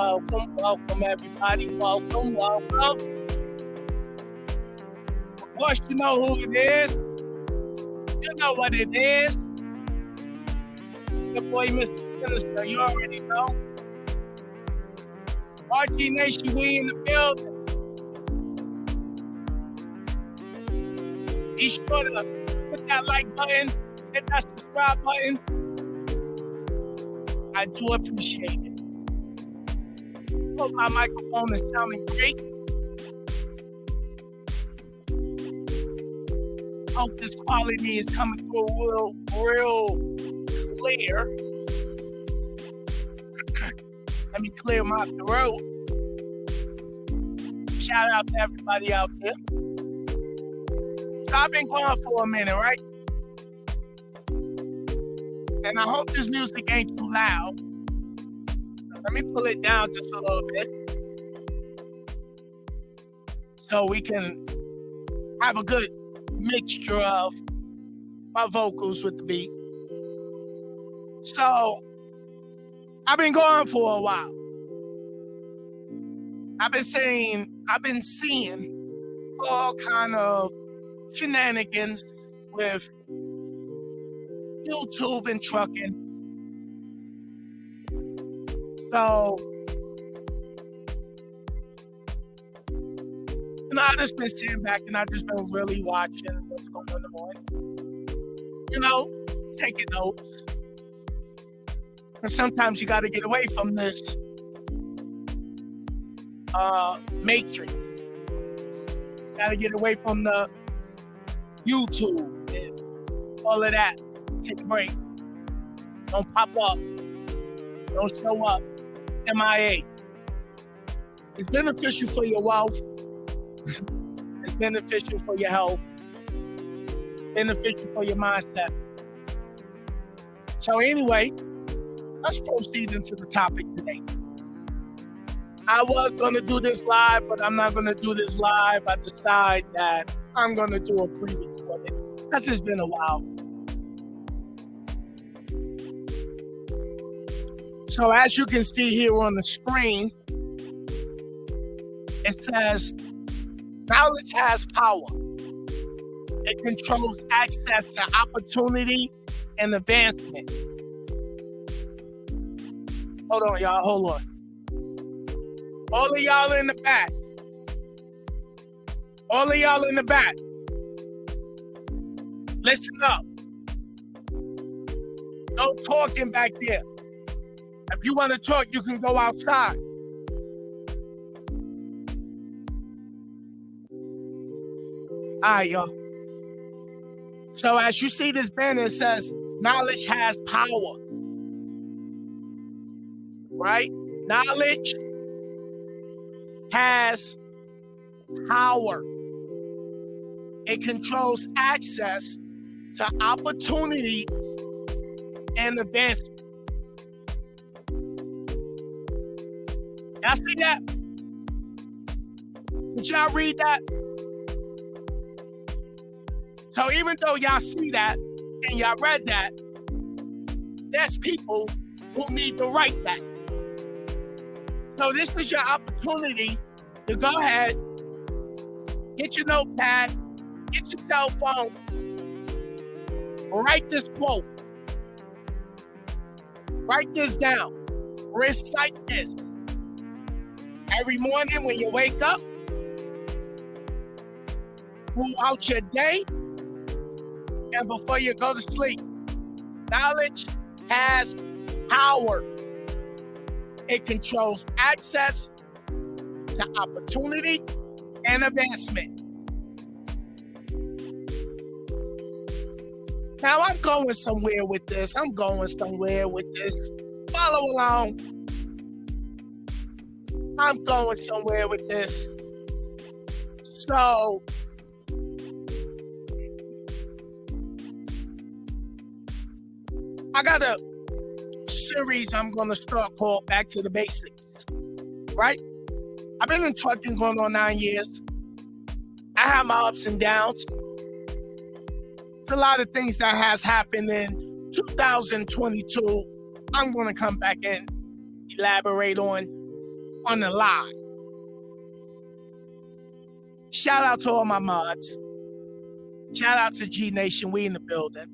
welcome, everybody. Welcome. Of course, you know who it is. You know what it is. The boy, Mr.Sinnizter. You already know. RG Nation, we in the building. Be sure to hit that like button, hit that subscribe button. I do appreciate it. Hope my microphone is sounding great. Hope this quality is coming through real clear. Let me clear my throat. Shout out to everybody out there. So I've been going for a minute, right? And I hope this music ain't too loud. Let me pull it down just a little bit so we can have a good mixture of my vocals with the beat. So I've been going for a while. I've been seeing all kind of shenanigans with YouTube and trucking. So, I've just been sitting back and I've just been really watching what's going on. Taking notes. And sometimes you got to get away from this matrix. Got to get away from the YouTube and all of that. Take a break. Don't pop up. Don't show up. MIA. It's beneficial for your wealth. It's beneficial for your health. Beneficial for your mindset. So anyway, let's proceed into the topic today. I was going to do this live, but I'm not going to do this live. I decide that I'm going to do a pre-recorded because it's been a while. So as you can see here on the screen, it says, knowledge has power. It controls access to opportunity and advancement. Hold on, y'all. Hold on. All of y'all in the back. All of y'all in the back. Listen up. No talking back there. If you want to talk, you can go outside. All right, y'all. So as you see this banner, it says, knowledge has power. Right? Knowledge has power. It controls access to opportunity and advancement. Y'all see that? Did y'all read that? So even though y'all see that and y'all read that, there's people who need to write that. So this is your opportunity to go ahead, get your notepad, get your cell phone, write this quote. Write this down. Recite this. Every morning when you wake up, throughout your day, and before you go to sleep. Knowledge has power. It controls access to opportunity and advancement. Now I'm going somewhere with this. Follow along. I'm going somewhere with this. So, I got a series I'm going to start called Back to the Basics, right? I've been in trucking going on 9 years. I have my ups and downs. There's a lot of things that has happened in 2022. I'm going to come back and elaborate on on the live. Shout out to all my mods. Shout out to G Nation. We in the building.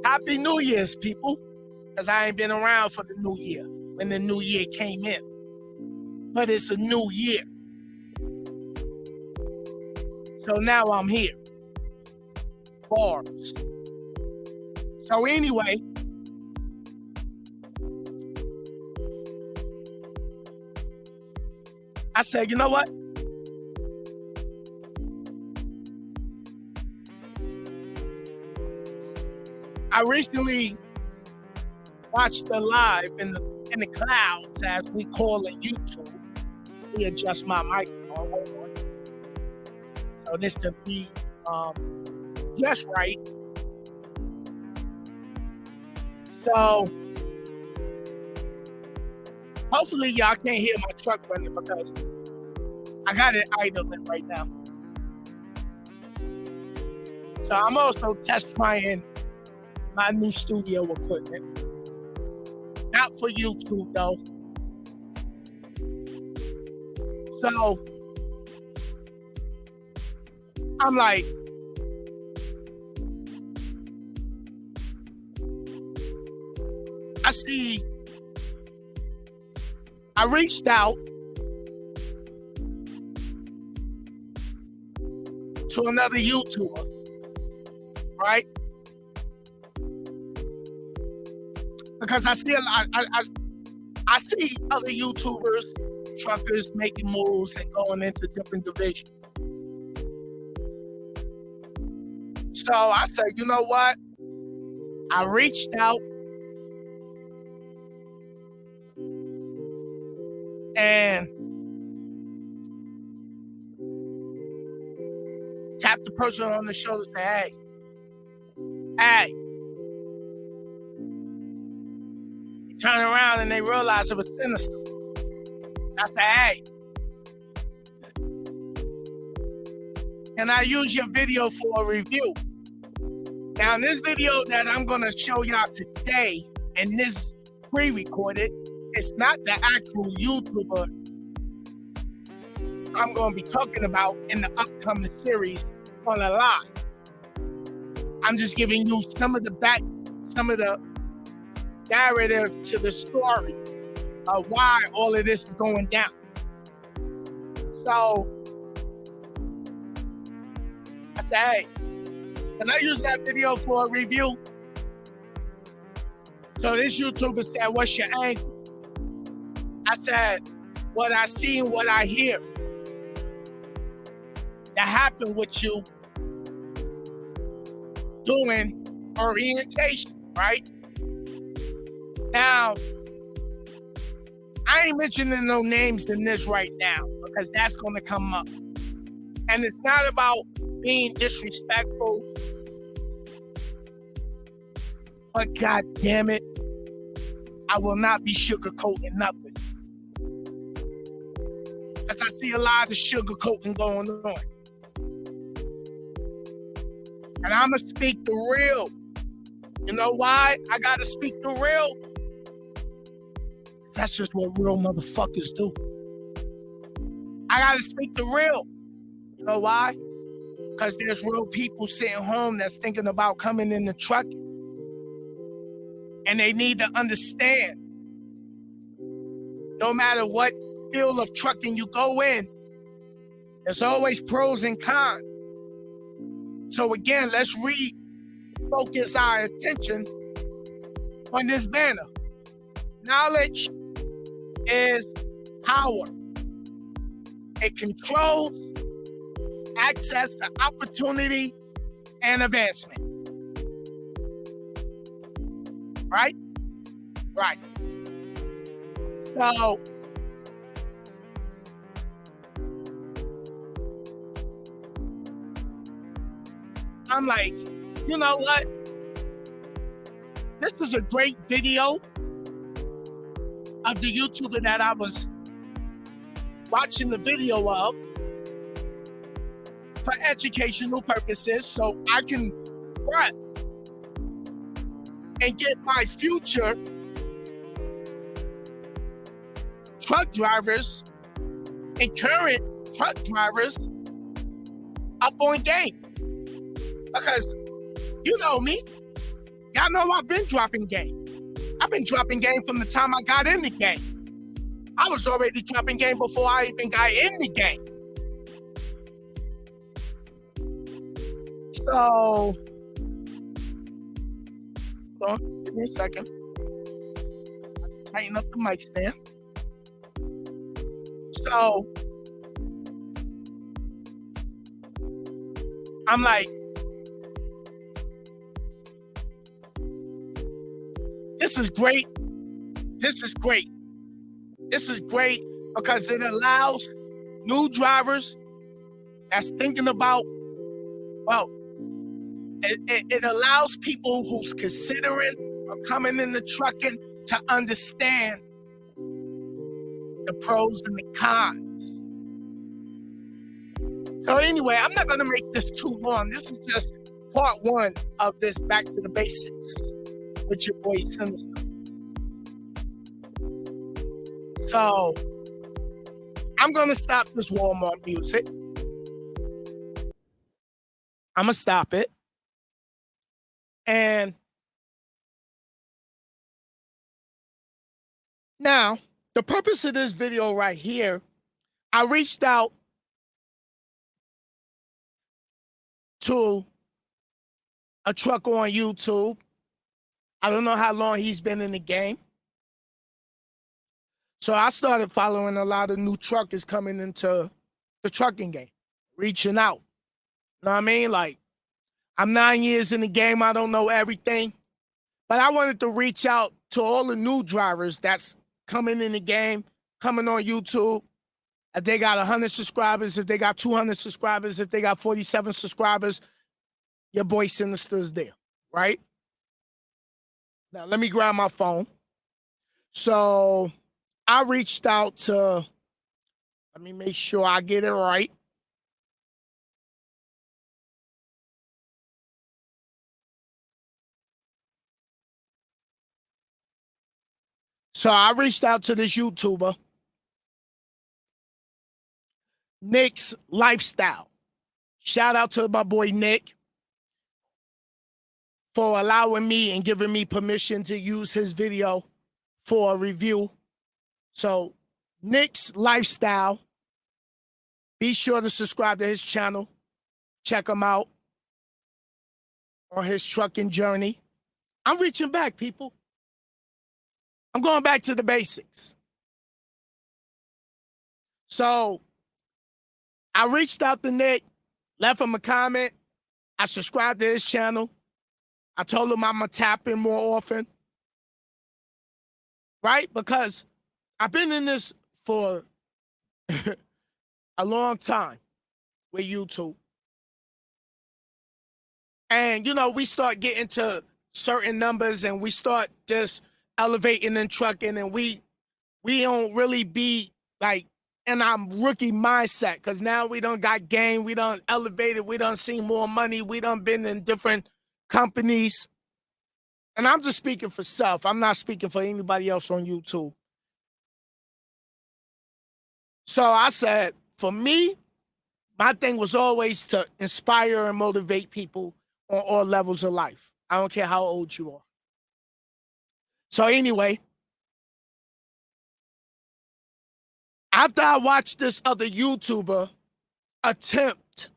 Happy New Year's, people. Because I ain't been around for the new year when the new year came in. But it's a new year. So now I'm here. Bars. So anyway, I said, you know what? I recently watched the live in the clouds, as we call it YouTube. Let me adjust my microphone. Hold on. So this can be just right. So hopefully y'all can't hear my truck running because I got it idling right now. So I'm also test trying my new studio equipment. Not for YouTube though. So I'm like, I reached out to another YouTuber, right? Because I see I see other YouTubers, truckers making moves and going into different divisions. So I said, you know what? I reached out and tapped the person on the shoulder and say, hey. They turn around and they realize it was Sinister. I said, hey. Can I use your video for a review? Now, in this video that I'm going to show y'all today, and this pre-recorded, it's not the actual YouTuber I'm going to be talking about in the upcoming series on a live. I'm just giving you some of the narrative to the story of why all of this is going down. So, I said, hey, can I use that video for a review? So this YouTuber said, what's your angle? I said, what I see and what I hear that happened with you doing orientation, right? Now, I ain't mentioning no names in this right now because that's going to come up. And it's not about being disrespectful, but God damn it, I will not be sugarcoating nothing. Because I see a lot of sugarcoating going on. And I'm going to speak the real. You know why I got to speak the real? That's just what real motherfuckers do. I got to speak the real. You know why? Because there's real people sitting home that's thinking about coming in the trucking. And they need to understand, no matter what field of trucking you go in, there's always pros and cons. So again, let's refocus our attention on this banner. Knowledge is power. It controls access to opportunity and advancement. Right? Right. So, I'm like, you know what? This is a great video of the YouTuber that I was watching the video of for educational purposes so I can prep and get my future truck drivers and current truck drivers up on game. Because you know me, y'all know I've been dropping game. I've been dropping game from the time I got in the game. I was already dropping game before I even got in the game. So, hold on, give me a second. Tighten up the mic stand. So, I'm like, this is great. This is great. This is great because it allows new drivers that's thinking about, well, it allows people who's considering or coming into trucking to understand the pros and the cons. So anyway, I'm not going to make this too long. This is just part one of this Back to the Basics with your boy Sinister. So I'm going to stop this Walmart music. I'm going to stop it. And now, the purpose of this video right here, I reached out to a trucker on YouTube. I don't know how long he's been in the game. So I started following a lot of new truckers coming into the trucking game, reaching out. You know what I mean? Like, I'm 9 years in the game. I don't know everything. But I wanted to reach out to all the new drivers that's coming in the game, coming on YouTube. If they got 100 subscribers, if they got 200 subscribers, if they got 47 subscribers, your boy Sinister's there, right? Now, let me grab my phone. So I reached out to, let me make sure I get it right. So I reached out to this YouTuber, Nick's Lifestyle. Shout out to my boy Nick for allowing me and giving me permission to use his video for a review. So Nick's Lifestyle, be sure to subscribe to his channel. Check him out on his trucking journey. I'm reaching back, people. I'm going back to the basics. So I reached out to Nick, left him a comment. I subscribed to his channel. I told him I'm going to tap in more often. Right? Because I've been in this for a long time with YouTube. And, you know, we start getting to certain numbers and we start just elevating in trucking, and we don't really be like in our rookie mindset, because now we done got game, we done elevated, we done seen more money, we done been in different companies. And I'm just speaking for self. I'm not speaking for anybody else on YouTube. So I said, for me, my thing was always to inspire and motivate people on all levels of life. I don't care how old you are. So anyway, after I watched this other YouTuber attempt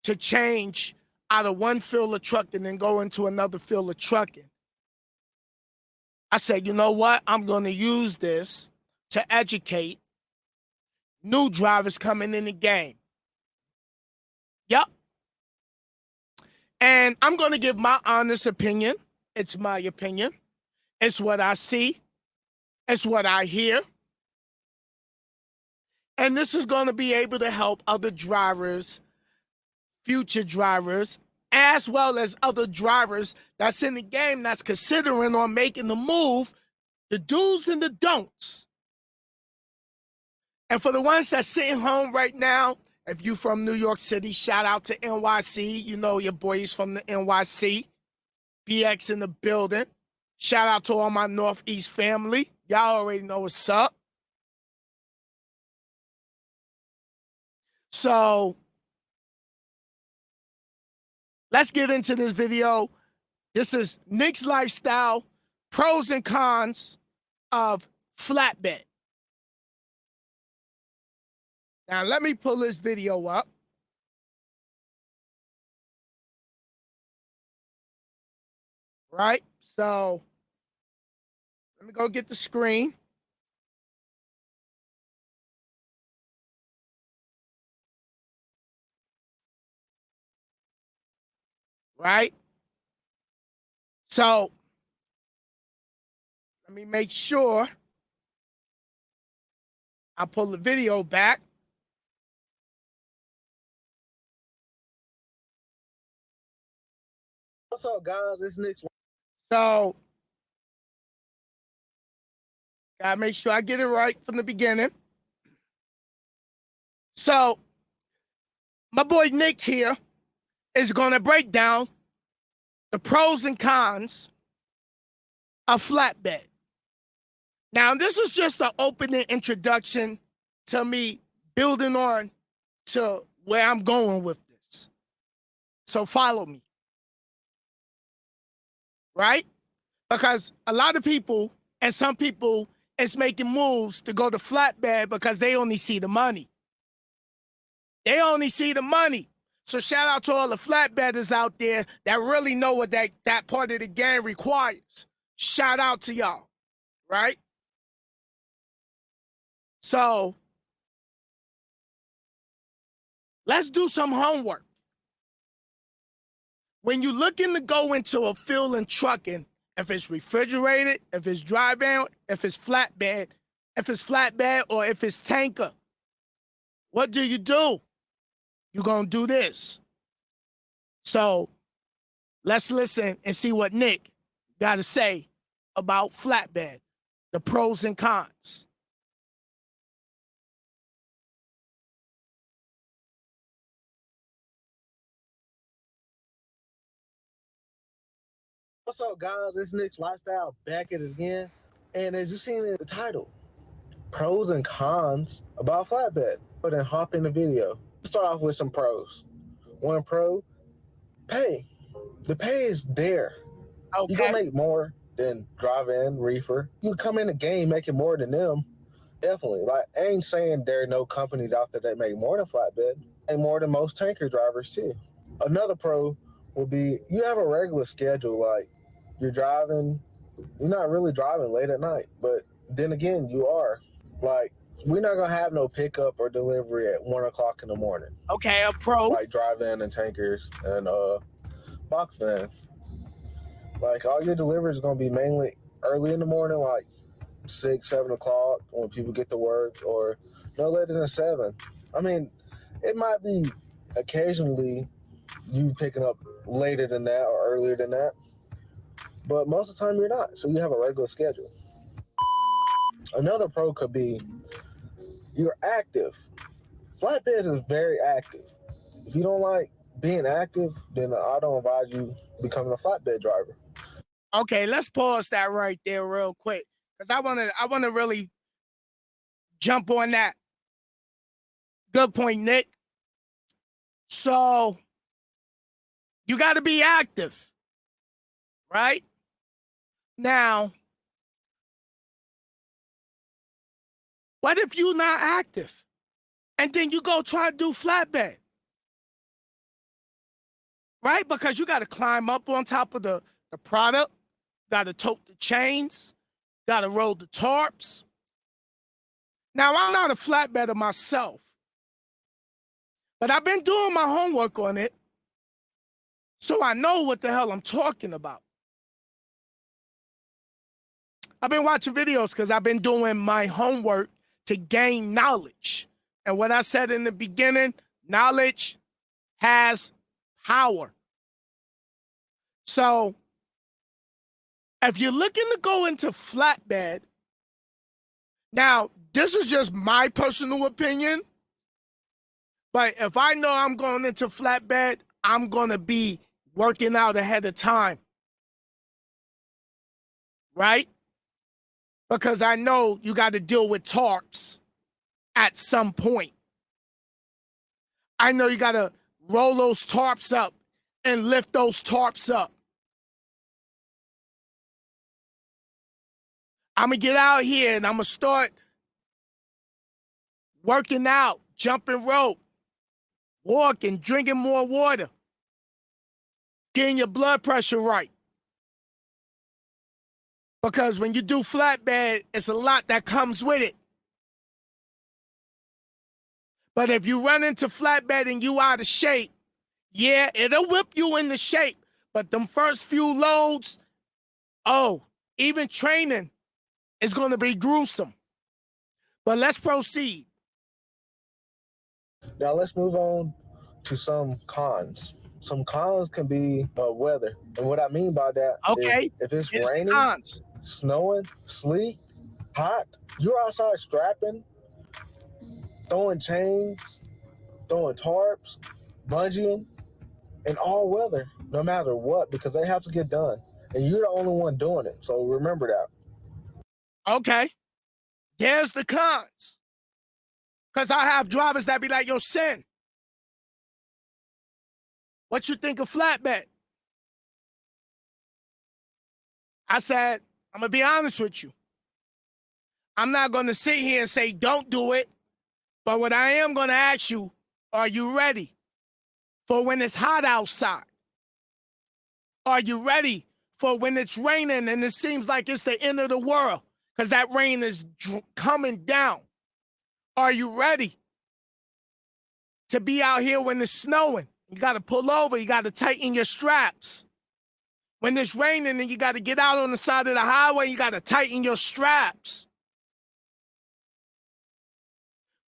to change out of one field of trucking and go into another field of trucking, I said, you know what? I'm going to use this to educate new drivers coming in the game. Yep. And I'm going to give my honest opinion. It's my opinion. It's what I see. It's what I hear. And this is going to be able to help other drivers, future drivers, as well as other drivers that's in the game that's considering on making the move, the do's and the don'ts. And for the ones that's sitting home right now, if you from New York City, shout out to NYC. You know your boys from the NYC. BX in the building. Shout out to all my Northeast family. Y'all already know what's up. So let's get into this video. This is Nick's lifestyle, pros and cons of flatbed. Now let me pull this video up. Right? So let me go get the screen. Right? So let me make sure I pull the video back. What's up, guys? It's Nick. So gotta make sure I get it right from the beginning. So my boy Nick here is gonna break down the pros and cons of flatbed. Now, this is just the opening introduction to me building on to where I'm going with this. So follow me. Right? Because a lot of people, and some people, is making moves to go to flatbed because they only see the money. They only see the money. So shout out to all the flatbedders out there that really know what that part of the game requires. Shout out to y'all, right? So let's do some homework. When you're looking to go into a field in trucking, if it's refrigerated, if it's dry van, if it's flatbed, or if it's tanker, what do? You're going to do this. So let's listen and see what Nick got to say about flatbed, the pros and cons. What's up, guys? It's Nick's Lifestyle back at it again. And as you seen in the title, pros and cons about flatbed. But then hop in the video. Let's start off with some pros. One pro, pay. The pay is there. Okay. You gonna make more than drive-in, reefer. You come in the game making more than them. Definitely. Like, I ain't saying there are no companies out there that make more than flatbed. And more than most tanker drivers too. Another pro would be you have a regular schedule. Like, you're not really driving late at night, but then again, you are. Like, we're not gonna have no pickup or delivery at 1 o'clock in the morning. Okay, a pro. Like drive-in and tankers and box van. Like, all your deliveries are gonna be mainly early in the morning, like 6, 7 o'clock when people get to work, or no later than 7. I mean, it might be occasionally you picking up later than that or earlier than that, but most of the time you're not. So you have a regular schedule. Another pro could be you're active. Flatbed is very active. If you don't like being active, then I don't advise you becoming a flatbed driver. Okay, let's pause that right there real quick, because I wanna really jump on that. Good point, Nick. So you got to be active, right? Now, what if you're not active and then you go try to do flatbed, right? Because you got to climb up on top of the product, got to tote the chains, got to roll the tarps. Now, I'm not a flatbedder myself, but I've been doing my homework on it, so I know what the hell I'm talking about. I've been watching videos because I've been doing my homework to gain knowledge. And what I said in the beginning, knowledge has power. So if you're looking to go into flatbed, now this is just my personal opinion, but if I know I'm going into flatbed, I'm going to be working out ahead of time, right? Because I know you got to deal with tarps at some point. I know you got to roll those tarps up and lift those tarps up. I'm going to get out here and I'm going to start working out, jumping rope, walking, drinking more water, getting your blood pressure right. Because when you do flatbed, it's a lot that comes with it. But if you run into flatbed and you out of shape, yeah, it'll whip you into shape. But them first few loads, even training is going to be gruesome. But let's proceed. Now let's move on to some cons. Some cons can be weather. And what I mean by that is Okay, if it's here's the raining, cons. snowing, sleet, hot, you're outside strapping, throwing chains, throwing tarps, bungeeing, in all weather, no matter what, because they have to get done. And you're the only one doing it. So remember that. Okay, there's the cons. Because I have drivers that be like, yo, Sin, what you think of flatbed? I said, I'm going to be honest with you. I'm not going to sit here and say, don't do it. But what I am going to ask you, are you ready for when it's hot outside? Are you ready for when it's raining and it seems like it's the end of the world? Because that rain is coming down. Are you ready to be out here when it's snowing? You got to pull over. You got to tighten your straps. When it's raining and you got to get out on the side of the highway, you got to tighten your straps.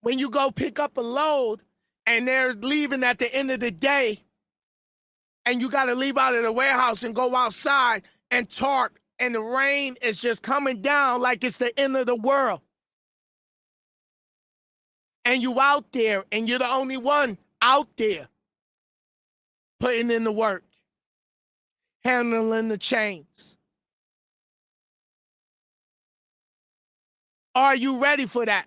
When you go pick up a load and they're leaving at the end of the day and you got to leave out of the warehouse and go outside and tarp and the rain is just coming down like it's the end of the world. And you out there and you're the only one out there putting in the work, handling the chains. Are you ready for that?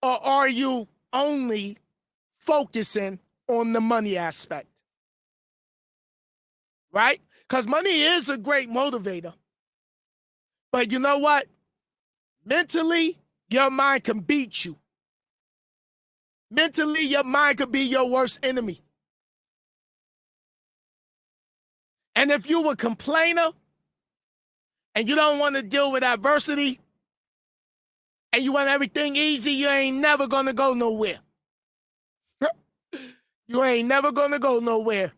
Or are you only focusing on the money aspect? Right? Because money is a great motivator. But you know what? Mentally, your mind can beat you. Mentally, your mind could be your worst enemy. And if you're a complainer and you don't want to deal with adversity and you want everything easy, you ain't never going to go nowhere. You ain't never going to go nowhere.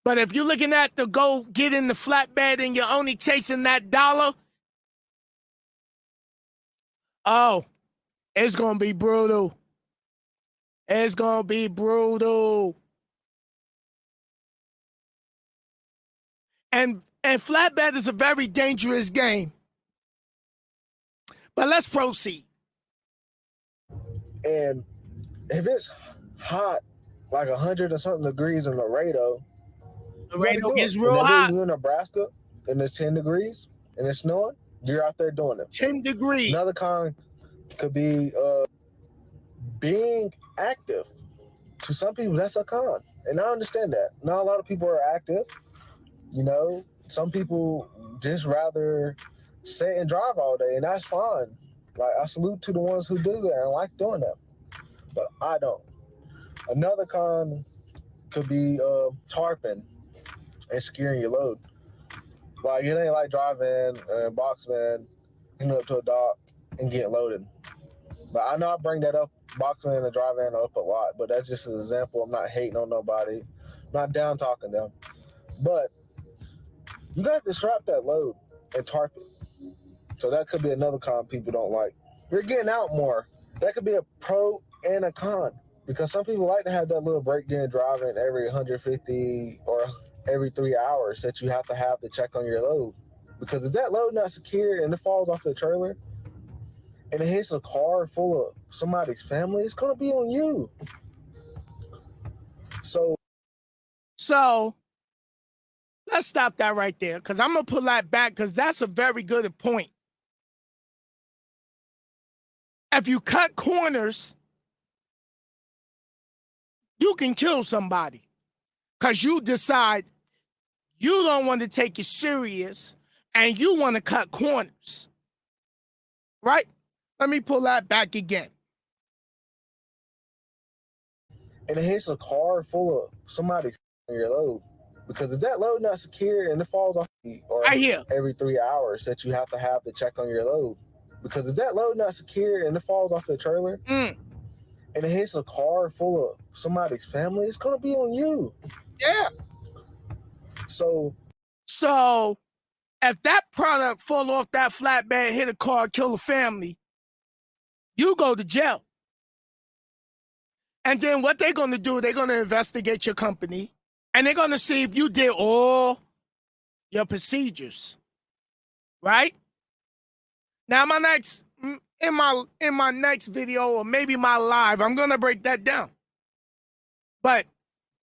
But if you're looking at to go get in the flatbed and you're only chasing that dollar, it's going to be brutal. It's going to be brutal. And flatbed is a very dangerous game. But let's proceed. And if it's hot, like 100 or something degrees in Laredo, Laredo gets and real then hot. you're in Nebraska and it's 10 degrees and it's snowing, you're out there doing it. 10 degrees. Another con could be being active. To some people, that's a con. And I understand that. Not a lot of people are active. You know, some people just rather sit and drive all day, and that's fine. Like, I salute to the ones who do that and like doing that. But I don't. Another con could be tarping and securing your load. Like, it ain't like driving a box van, getting up to a dock and getting loaded. But I know I bring that up, box van and drive van up a lot, but that's just an example. I'm not hating on nobody, not down talking them. But you got to strap that load and tarp it. So that could be another con people don't like. You're getting out more. That could be a pro and a con. Because some people like to have that little break during driving every 150 or every 3 hours that you have to check on your load. Because if that load not secured and it falls off the trailer and it hits a car full of somebody's family, it's going to be on you. So let's stop that right there because I'm going to pull that back because that's a very good point. If you cut corners you can kill somebody because you decide you don't want to take it serious and you want to cut corners. Right? Let me pull that back again. And it hits a car full of somebody's your load. Because if that load not secured and it falls off or Right here. every 3 hours that you have to check on your load. Because if that load not secured and it falls off the trailer and it hits a car full of somebody's family, it's gonna be on you. Yeah. So if that product fall off that flatbed, hit a car, kill a family, you go to jail. And then what they're going to do, they're going to investigate your company and they're going to see if you did all your procedures. Right? Now, in my next video or maybe my live, I'm going to break that down. But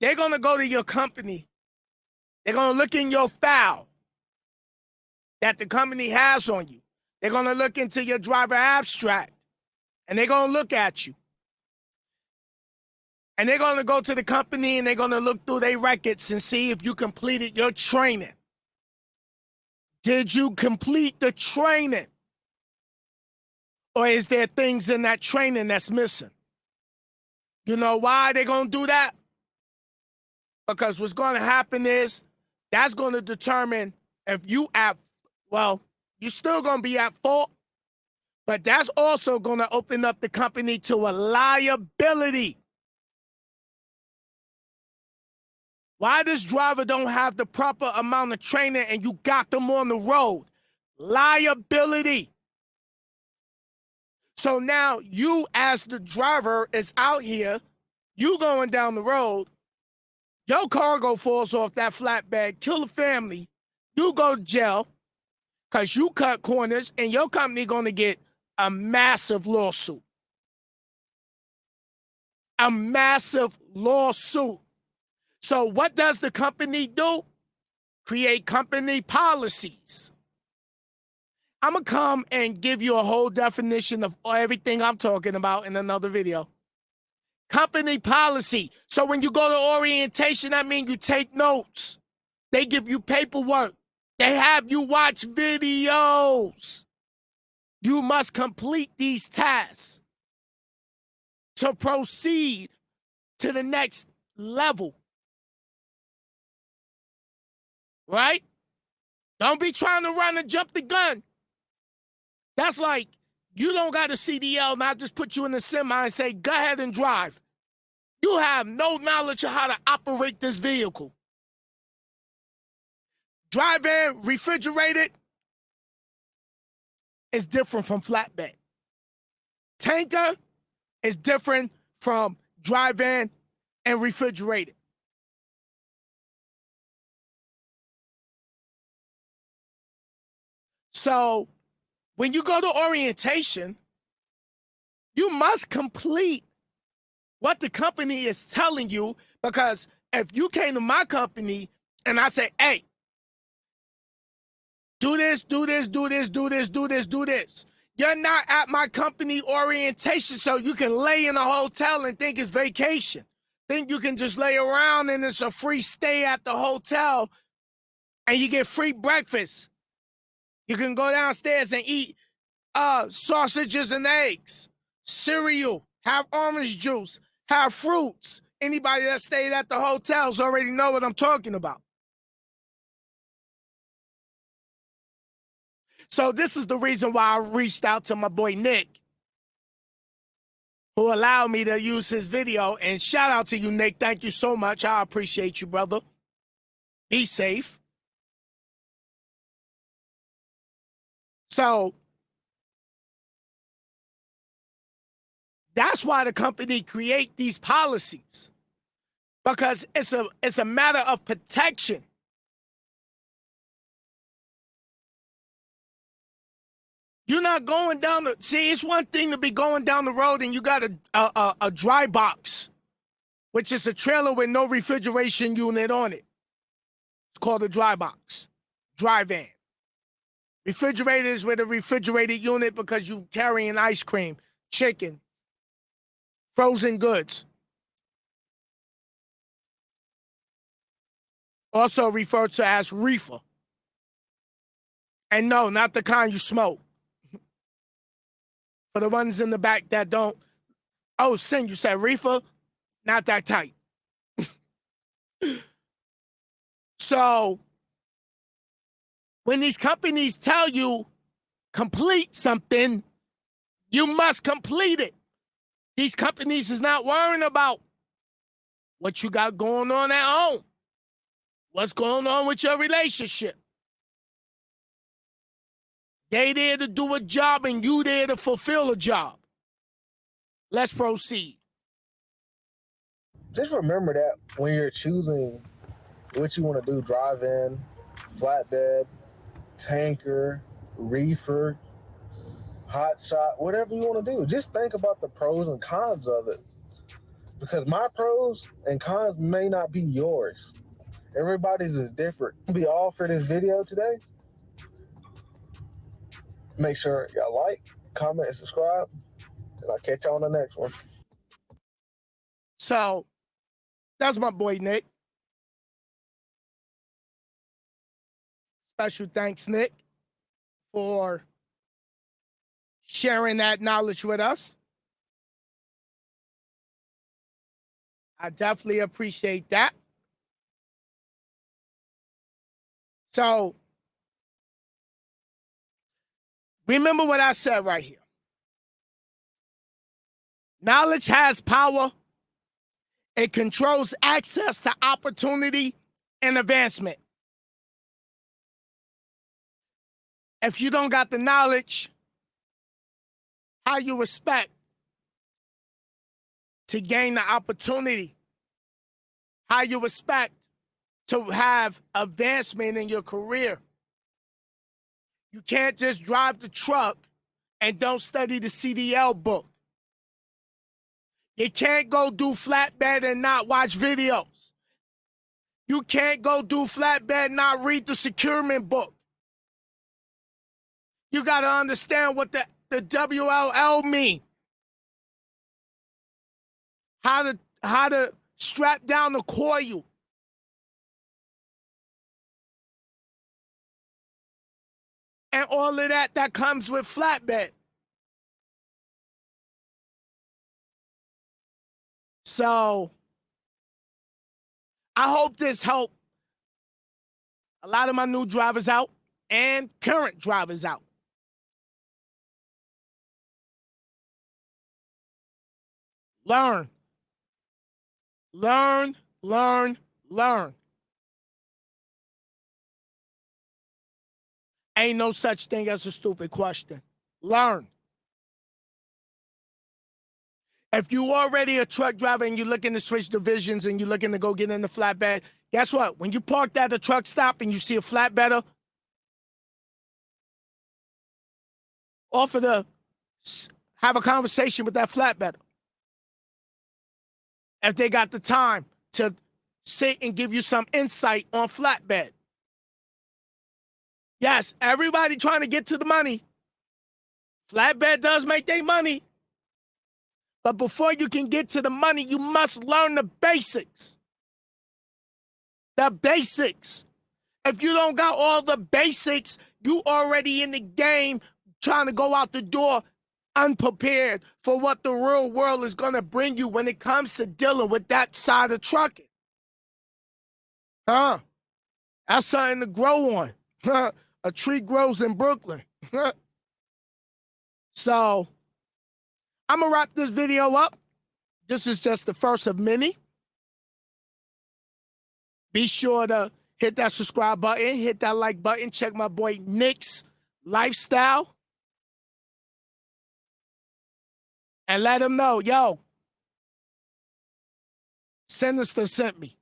they're going to go to your company. They're going to look in your file that the company has on you. They're going to look into your driver abstract and they're going to look at you. And they're going to go to the company and they're going to look through their records and see if you completed your training. Did you complete the training? Or is there things in that training that's missing? You know why they're going to do that? Because what's going to happen is that's going to determine if you you're still going to be at fault, but that's also going to open up the company to a liability. Why this driver don't have the proper amount of training and you got them on the road? Liability. So now you as the driver is out here, you going down the road, your cargo falls off that flatbed, kill a family, you go to jail because you cut corners and your company going to get a massive lawsuit. A massive lawsuit. So what does the company do? Create company policies. I'm going to come and give you a whole definition of everything I'm talking about in another video. Company policy. So when you go to orientation, that means you take notes. They give you paperwork. They have you watch videos. You must complete these tasks to proceed to the next level. Right? Don't be trying to run and jump the gun. That's like, you don't got a CDL and I just put you in the semi and say, go ahead and drive. You have no knowledge of how to operate this vehicle. Drive-in, refrigerated is different from flatbed. Tanker is different from drive-in and refrigerated. So when you go to orientation, you must complete what the company is telling you, because if you came to my company and I say, hey, do this, do this, do this, do this, do this, do this. You're not at my company orientation, so you can lay in a hotel and think it's vacation. Think you can just lay around and it's a free stay at the hotel and you get free breakfast. You can go downstairs and eat sausages and eggs, cereal, have orange juice, have fruits. Anybody that stayed at the hotels already know what I'm talking about. So this is the reason why I reached out to my boy Nick, who allowed me to use his video. And shout out to you, Nick. Thank you so much. I appreciate you, brother. Be safe. So that's why the company create these policies, because it's a matter of protection. You're not going down the, see, it's one thing to be going down the road and you got a dry box, which is a trailer with no refrigeration unit on it. It's called a dry box, dry van. Refrigerators with a refrigerated unit because you carrying ice cream, chicken, frozen goods. also referred to as reefer. And no, not the kind you smoke. For the ones in the back that don't, oh, Sin, you said reefer? Not that type. So, when these companies tell you complete something, you must complete it. These companies is not worrying about what you got going on at home. What's going on with your relationship? They there to do a job and you there to fulfill a job. Let's proceed. Just remember that when you're choosing what you want to do, drive in, flatbed, tanker, reefer, hot shot, whatever you want to do, just think about the pros and cons of it. Because my pros and cons may not be yours. Everybody's is different. Be all for this video today. Make sure y'all like, comment, and subscribe. And I'll catch y'all on the next one. So, that's my boy Nick. Special thanks, Nick, for sharing that knowledge with us. I definitely appreciate that. So, remember what I said right here. Knowledge has power. It controls access to opportunity and advancement. If you don't got the knowledge, how you expect to gain the opportunity? How you expect to have advancement in your career? You can't just drive the truck and don't study the CDL book. You can't go do flatbed and not watch videos. You can't go do flatbed and not read the securement book. You got to understand what the WLL mean. How to strap down the coil. And all of that comes with flatbed. So, I hope this helped a lot of my new drivers out and current drivers out. Learn. Learn, learn, learn. Ain't no such thing as a stupid question. Learn. If you already a truck driver and you're looking to switch divisions and you're looking to go get in the flatbed, guess what? When you parked at a truck stop and you see a flatbedder, offer to have a conversation with that flatbedder. If they got the time to sit and give you some insight on flatbed. Yes, everybody trying to get to the money. Flatbed does make their money. But before you can get to the money, you must learn the basics. The basics. If you don't got all the basics, you already in the game trying to go out the door unprepared for what the real world is going to bring you when it comes to dealing with that side of trucking. That's something to grow on. A tree grows in Brooklyn. So, I'm going to wrap this video up. This is just the first of many. Be sure to hit that subscribe button, hit that like button, check my boy Nick's lifestyle. And let him know, yo, Sinnizter sent me.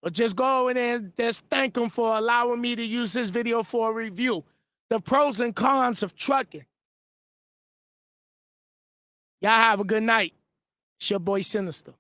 Or just go in there and just thank him for allowing me to use this video for a review. The pros and cons of trucking. Y'all have a good night. It's your boy Sinnizter.